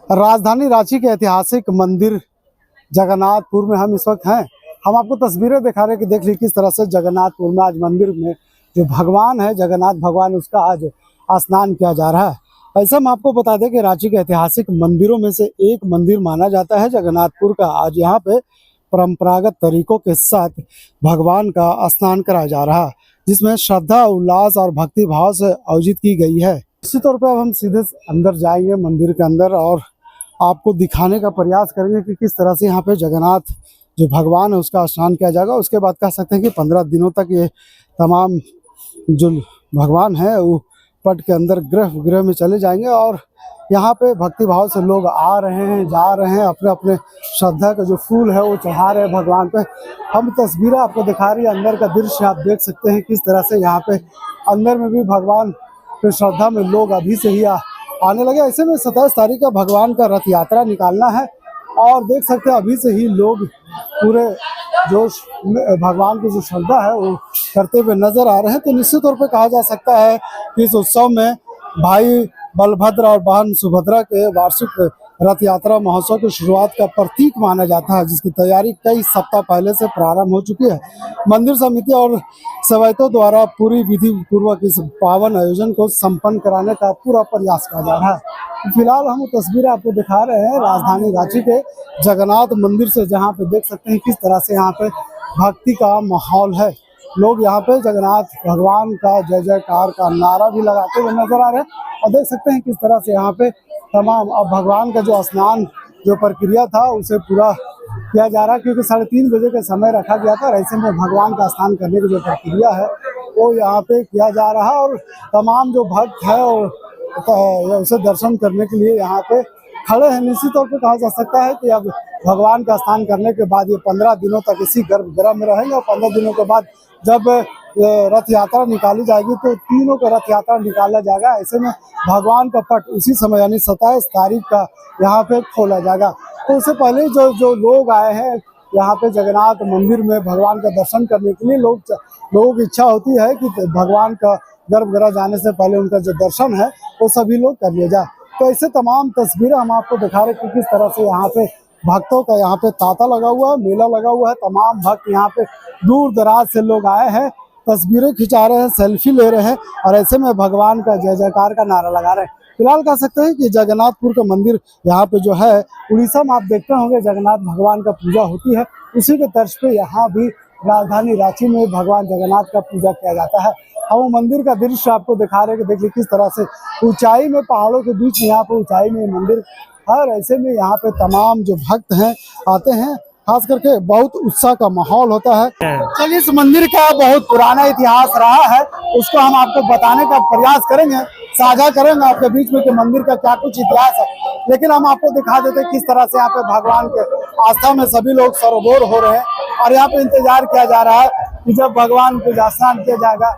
राजधानी रांची के ऐतिहासिक मंदिर जगन्नाथपुर में हम इस वक्त हैं। हम आपको तस्वीरें दिखा रहे हैं कि देख लीजिए किस तरह से जगन्नाथपुर में आज मंदिर में जो भगवान है, जगन्नाथ भगवान, उसका आज स्नान किया जा रहा है। ऐसा हम आपको बता दें कि रांची के ऐतिहासिक मंदिरों में से एक मंदिर माना जाता है जगन्नाथपुर का। आज यहाँ पे परंपरागत तरीकों के साथ भगवान का स्नान कराया जा रहा है, जिसमें श्रद्धा, उल्लास और भक्ति भाव से आयोजित की गई है। इसी तौर पर अब हम सीधे अंदर जाएंगे मंदिर के अंदर और आपको दिखाने का प्रयास करेंगे कि किस तरह से यहाँ पे जगन्नाथ जो भगवान है उसका स्नान किया जाएगा। उसके बाद कह सकते हैं कि 15 दिनों तक ये तमाम जो भगवान है वो पट के अंदर गृह में चले जाएंगे और यहाँ पे भक्ति भाव से लोग आ रहे हैं, जा रहे हैं, अपने अपने श्रद्धा का जो फूल है वो चढ़ा रहे हैं भगवान पे। हम तस्वीरें आपको दिखा रही है, अंदर का दृश्य आप देख सकते हैं किस तरह से यहाँ पे अंदर में भी भगवान पे श्रद्धा में लोग अभी से ही आने लगे। ऐसे में 27 तारीख का भगवान का रथ यात्रा निकालना है और देख सकते हैं अभी से ही लोग पूरे जोश में भगवान की जो श्रद्धा है वो करते हुए नजर आ रहे हैं। तो निश्चित तौर पे कहा जा सकता है कि इस उत्सव में भाई बलभद्र और बहन सुभद्रा के वार्षिक रथ यात्रा महोत्सव की शुरुआत का प्रतीक माना जाता है, जिसकी तैयारी कई सप्ताह पहले से प्रारंभ हो चुकी है। मंदिर समिति और सेवायतों द्वारा पूरी विधि पूर्वक इस पावन आयोजन को संपन्न कराने का पूरा प्रयास किया जा रहा है। फिलहाल हम तस्वीरें आपको दिखा रहे हैं राजधानी रांची के जगन्नाथ मंदिर से, जहाँ पे देख सकते हैं किस तरह से यहाँ पे भक्ति का माहौल है। लोग यहाँ पे जगन्नाथ भगवान का जय जयकार का नारा भी लगाते हुए नजर आ रहे हैं और देख सकते हैं किस तरह से यहाँ पे तमाम अब भगवान का जो स्नान जो प्रक्रिया था उसे पूरा किया जा रहा है, क्योंकि 3:30 बजे का समय रखा गया था। ऐसे में भगवान का स्नान करने की जो प्रक्रिया है वो यहाँ पे किया जा रहा है और तमाम जो भक्त है और उसे दर्शन करने के लिए यहाँ पे खड़े हैं। निश्चित तौर पे कहा जा सकता है कि अब भगवान का स्नान करने के बाद ये 15 दिनों तक इसी गर्भगृह में रहेंगे और 15 दिनों के बाद जब रथ यात्रा निकाली जाएगी तो तीनों का रथ यात्रा निकाला जाएगा। ऐसे में भगवान का पट उसी समय यानी 27 तारीख का यहाँ पे खोला जाएगा। तो उससे पहले जो लोग आए हैं यहाँ पे जगन्नाथ मंदिर में भगवान का दर्शन करने के लिए लोगों की इच्छा होती है कि भगवान का गर्भगृह जाने से पहले उनका जो दर्शन है वो सभी लोग कर लिया जाए। तो ऐसे तमाम तस्वीरें हम आपको दिखा रहे हैं कि किस तरह से यहाँ पे भक्तों का यहाँ पे तांता लगा हुआ है, मेला लगा हुआ है। तमाम भक्त यहाँ पे दूर दराज से लोग आए हैं, तस्वीरें खिंचा रहे हैं, सेल्फी ले रहे हैं और ऐसे में भगवान का जय जयकार का नारा लगा रहे हैं। फिलहाल कह सकते हैं कि जगन्नाथपुर का मंदिर यहाँ पे जो है उड़ीसा में आप देखते होंगे जगन्नाथ भगवान का पूजा होती है, उसी के तर्ज पे यहाँ भी राजधानी रांची में भगवान जगन्नाथ का पूजा किया जाता है। हम मंदिर का दृश्य आपको दिखा रहे हैं कि देखिए किस तरह से ऊंचाई में, पहाड़ों के बीच यहाँ पे ऊंचाई में मंदिर है। ऐसे में यहाँ पे तमाम जो भक्त हैं आते हैं, खास करके बहुत उत्साह का माहौल होता है। चलिए इस मंदिर का बहुत पुराना इतिहास रहा है, उसको हम आपको बताने का प्रयास करेंगे, साझा करेंगे आपके बीच में कि मंदिर का क्या कुछ इतिहास है। लेकिन हम आपको दिखा देते हैं किस तरह से यहाँ पे भगवान के आस्था में सभी लोग सरोबोर हो रहे हैं और यहाँ पे इंतजार किया जा रहा है कि जब भगवान को स्नान किया जाएगा।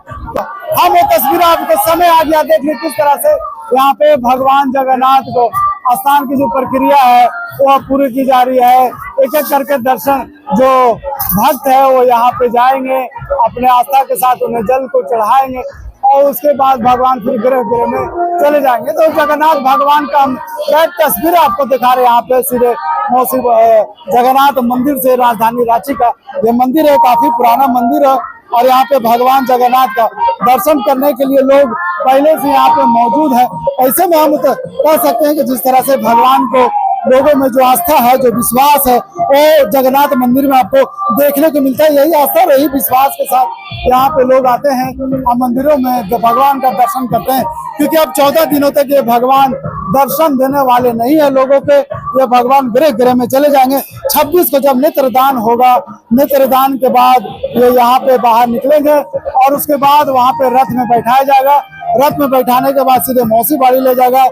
हम वो तस्वीर आपको समय आ गया, देख लीजिए किस तरह से यहाँ पे भगवान जगन्नाथ को स्नान की जो प्रक्रिया है वो पूरी की जा रही है। एक एक करके दर्शन जो भक्त है वो यहाँ पे जाएंगे, अपने आस्था के साथ उन्हें जल को चढ़ाएंगे और उसके बाद भगवान फिर गृह में चले जाएंगे। तो जगन्नाथ भगवान का हम तस्वीर आपको दिखा रहे हैं यहाँ पे सीधे जगन्नाथ मंदिर से, राजधानी रांची का ये मंदिर है, काफी पुराना मंदिर है और यहाँ पे भगवान जगन्नाथ का दर्शन करने के लिए लोग पहले से यहाँ पे मौजूद है। ऐसे में हम कह सकते हैं कि जिस तरह से भगवान को लोगों में जो आस्था है, जो विश्वास है, वो जगन्नाथ मंदिर में आपको देखने को मिलता है। यही आस्था, यही विश्वास के साथ यहाँ पे लोग आते हैं और मंदिरों में भगवान का दर्शन करते हैं, क्योंकि अब 14 दिनों तक ये भगवान दर्शन देने वाले नहीं है लोगों पे। ये भगवान गृह में चले जाएंगे। 26 को जब नेत्रदान होगा, नेत्रदान के बाद ये यहाँ पे बाहर निकलेंगे और उसके बाद वहाँ पे रथ में बैठाया जाएगा। रथ में बैठाने के बाद सीधे मौसी बाड़ी ले जाएगा,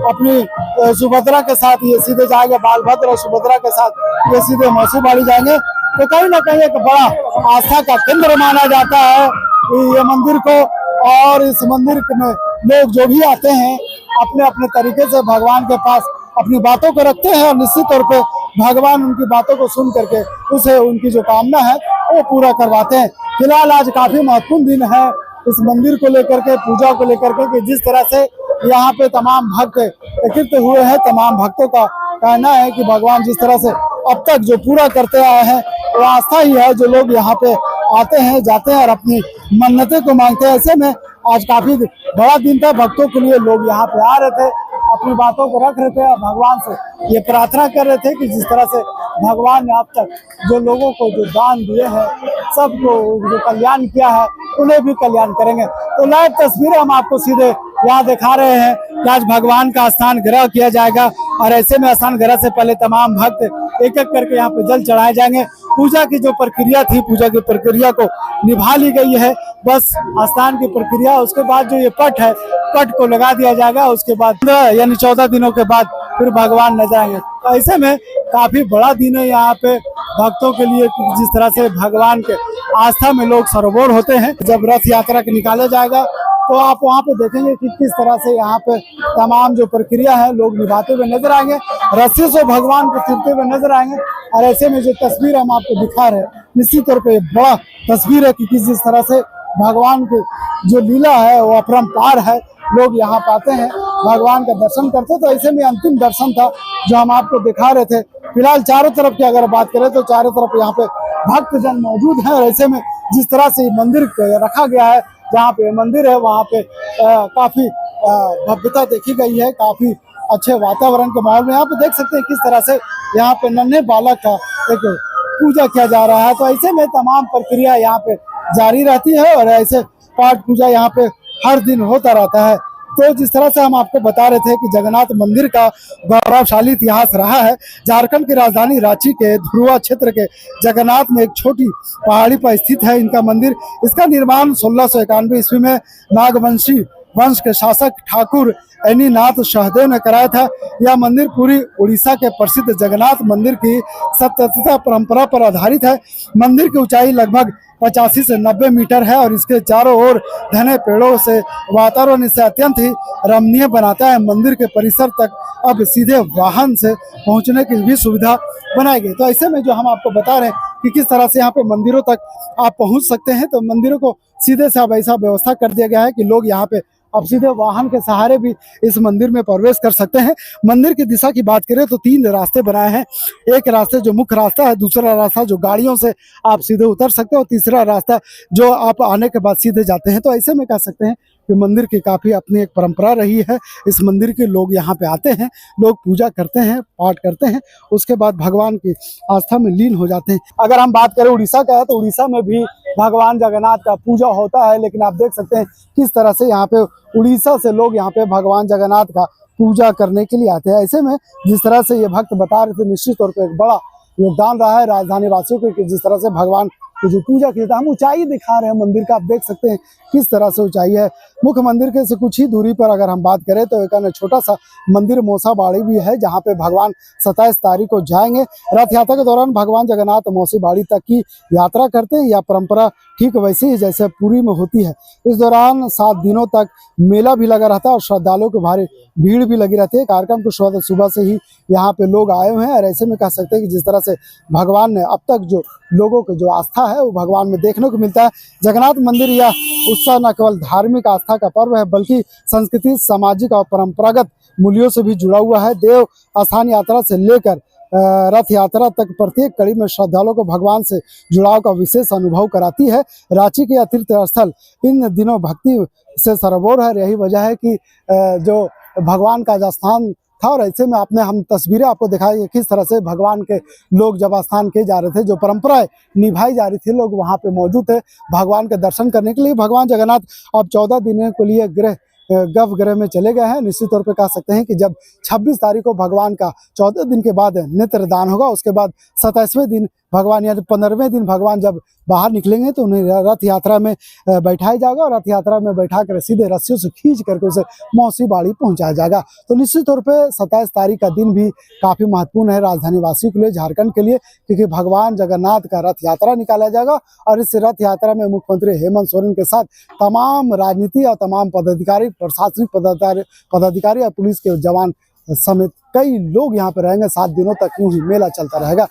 अपनी सुभद्रा के साथ ये सीधे जाएंगे, बालभद्र और सुभद्रा के साथ ये सीधे मौसी बाड़ी जाएंगे। तो कहीं ना कहीं एक बड़ा आस्था का केंद्र माना जाता है ये मंदिर को और इस मंदिर में लोग जो भी आते हैं अपने अपने तरीके से भगवान के पास अपनी बातों को रखते हैं और निश्चित तौर पे भगवान उनकी बातों को सुन करके उसे उनकी जो कामना है वो पूरा करवाते हैं। फिलहाल आज काफी महत्वपूर्ण दिन है इस मंदिर को लेकर के, पूजा को लेकर के, कि जिस तरह से यहाँ पे तमाम भक्त एकत्रित हुए हैं। तमाम भक्तों का कहना है कि भगवान जिस तरह से अब तक जो पूरा करते आए हैं वो आस्था ही है, जो लोग यहाँ पे आते हैं जाते हैं और अपनी मन्नतें को मांगते हैं। ऐसे में आज काफी बड़ा दिन था, भक्तों के लिए लोग यहाँ पे आ रहे थे, अपनी बातों को रख रहे थे और भगवान से ये प्रार्थना कर रहे थे कि जिस तरह से भगवान ने अब तक जो लोगों को जो दान दिए हैं, सबको जो कल्याण किया है, उन्हें भी कल्याण करेंगे। तो लाइव तस्वीरें हम आपको सीधे यहाँ दिखा रहे हैं कि आज भगवान का स्नान ग्रह किया जाएगा और ऐसे में स्नान ग्रह से पहले तमाम भक्त एक एक करके यहाँ पे जल चढ़ाए जाएंगे। पूजा की जो प्रक्रिया थी, पूजा की प्रक्रिया को निभा ली गई है, बस स्नान की प्रक्रिया। उसके बाद जो ये पट है, पट को लगा दिया जाएगा। उसके बाद यानी 14 दिनों के बाद फिर भगवान नजर आएंगे। तो ऐसे में काफी बड़ा दिन है यहाँ पे भक्तों के लिए, जिस तरह से भगवान के आस्था में लोग सरोवर होते हैं। जब रथ यात्रा के निकाला जाएगा तो आप वहाँ पे देखेंगे कि किस तरह से यहाँ पे तमाम जो प्रक्रिया है लोग निभाते हुए नजर आएंगे, रस्सी से भगवान को चीरते हुए नजर आएंगे। और ऐसे में जो तस्वीर हम आपको दिखा रहे हैं, निश्चित तौर पे बड़ा तस्वीर है कि जिस तरह से भगवान की जो लीला है वो अपरंपार है। लोग यहाँ पाते हैं, भगवान का दर्शन करते हैं। तो ऐसे में अंतिम दर्शन था जो हम आपको दिखा रहे थे। फिलहाल चारों तरफ की अगर बात करें तो चारों तरफ यहाँ पे भक्तजन मौजूद हैं और ऐसे में जिस तरह से मंदिर रखा गया है, जहाँ पे मंदिर है वहाँ पे काफी भव्यता देखी गई है, काफी अच्छे वातावरण के माहौल में। यहाँ पे देख सकते हैं किस तरह से यहाँ पे नन्हे बालक का एक पूजा किया जा रहा है। तो ऐसे में तमाम प्रक्रिया यहाँ पे जारी रहती है और ऐसे पाठ पूजा यहाँ पे हर दिन होता रहता है। तो जिस तरह से हम आपको बता रहे थे कि जगन्नाथ मंदिर का गौरवशाली इतिहास रहा है। झारखंड की राजधानी रांची के धुरुआ क्षेत्र के जगन्नाथ में एक छोटी पहाड़ी पर स्थित है इनका मंदिर। इसका निर्माण 1691 ईस्वी में नागवंशी वंश के शासक ठाकुर ऐनीनाथ सहदेव ने कराया था। यह मंदिर पूरी उड़ीसा के प्रसिद्ध जगन्नाथ मंदिर की सततता परंपरा पर आधारित है। मंदिर की ऊंचाई लगभग 85 से 90 मीटर है और इसके चारों ओर घने पेड़ों से वातावरण इसे अत्यंत ही रमणीय बनाता है। मंदिर के परिसर तक अब सीधे वाहन से पहुंचने की भी सुविधा बनाई गई। तो ऐसे में जो हम आपको बता रहे हैं कि किस तरह से यहाँ पे मंदिरों तक आप पहुंच सकते हैं, तो मंदिरों को सीधे से अब ऐसा व्यवस्था कर दिया गया है कि लोग यहाँ पे अब सीधे वाहन के सहारे भी इस मंदिर में प्रवेश कर सकते हैं। मंदिर की दिशा की बात करें तो 3 रास्ते बनाए हैं। एक रास्ते जो मुख्य रास्ता है, दूसरा रास्ता जो गाड़ियों से आप सीधे उतर सकते हो, और तीसरा रास्ता जो आप आने के बाद सीधे जाते हैं। तो ऐसे में कह सकते हैं कि मंदिर की काफ़ी अपनी एक परंपरा रही है। इस मंदिर के लोग यहाँ पे आते हैं, लोग पूजा करते हैं, पाठ करते हैं, उसके बाद भगवान की आस्था में लीन हो जाते हैं। अगर हम बात करें उड़ीसा का है तो उड़ीसा में भी भगवान जगन्नाथ का पूजा होता है, लेकिन आप देख सकते हैं किस तरह से यहाँ पे उड़ीसा से लोग यहाँ पे भगवान जगन्नाथ का पूजा करने के लिए आते हैं। ऐसे में जिस तरह से ये भक्त बता रहे थे, निश्चित तौर पर एक बड़ा योगदान रहा है राजधानी वासियों को कि जिस तरह से भगवान की जो पूजा की था। हम ऊंचाई दिखा रहे हैं मंदिर का, आप देख सकते हैं किस तरह से ऊंचाई है। मुख्य मंदिर के से कुछ ही दूरी पर अगर हम बात करें तो एक छोटा सा मंदिर मौसा बाड़ी भी है, जहां पे भगवान 27 तारीख को जाएंगे। रथ यात्रा के दौरान भगवान जगन्नाथ मौसी बाड़ी तक की यात्रा करते हैं। यह परंपरा ठीक वैसे ही जैसे पुरी में होती है। इस दौरान 7 दिनों तक मेला भी लगा रहता है और श्रद्धालुओं की भारी भीड़ भी लगी रहती है। कार्यक्रम को सुबह से ही यहाँ पे लोग आए हुए हैं और ऐसे में कह सकते हैं कि जिस तरह से भगवान ने अब तक जो लोगों की जो आस्था है वो भगवान में देखने को मिलता है। जगन्नाथ मंदिर यह उत्सव न केवल धार्मिक आस्था का पर्व है, बल्कि संस्कृति, सामाजिक और परंपरागत मूल्यों से भी जुड़ा हुआ है। देव स्थान यात्रा से लेकर रथ यात्रा तक प्रत्येक कड़ी में श्रद्धालुओं को भगवान से जुड़ाव का विशेष अनुभव कराती है। रांची के तीर्थ स्थल इन दिनों भक्ति से सरोवर है। यही वजह है कि जो भगवान का जो स्थान था, और ऐसे में हम तस्वीरें आपको दिखाई किस तरह से भगवान के लोग जब स्नान किए जा रहे थे, जो परंपराएं निभाई जा रही थी, लोग वहां पे मौजूद थे भगवान के दर्शन करने के लिए। भगवान जगन्नाथ अब 14 दिनों के लिए गर्भगृह में चले गए हैं। निश्चित तौर पे कह सकते हैं कि जब 26 तारीख को भगवान का 14 दिन के बाद नेत्रदान होगा, उसके बाद 27वें दिन भगवान या 15वें दिन भगवान जब बाहर निकलेंगे तो उन्हें रथ यात्रा में बैठाया जाएगा और रथ यात्रा में बैठा कर सीधे रस्सियों से खींच करके उसे मौसी बाड़ी पहुंचाया जाएगा। तो निश्चित तौर पे 27 तारीख का दिन भी काफी महत्वपूर्ण है राजधानी वासियों के लिए, झारखंड के लिए, क्योंकि भगवान जगन्नाथ का रथ यात्रा निकाला जाएगा और इस रथ यात्रा में मुख्यमंत्री हेमंत सोरेन के साथ तमाम राजनीति और तमाम पदाधिकारी, प्रशासनिक पदाधिकारी और पुलिस के जवान समेत कई लोग यहाँ पे रहेंगे। 7 दिनों तक यूं ही मेला चलता रहेगा।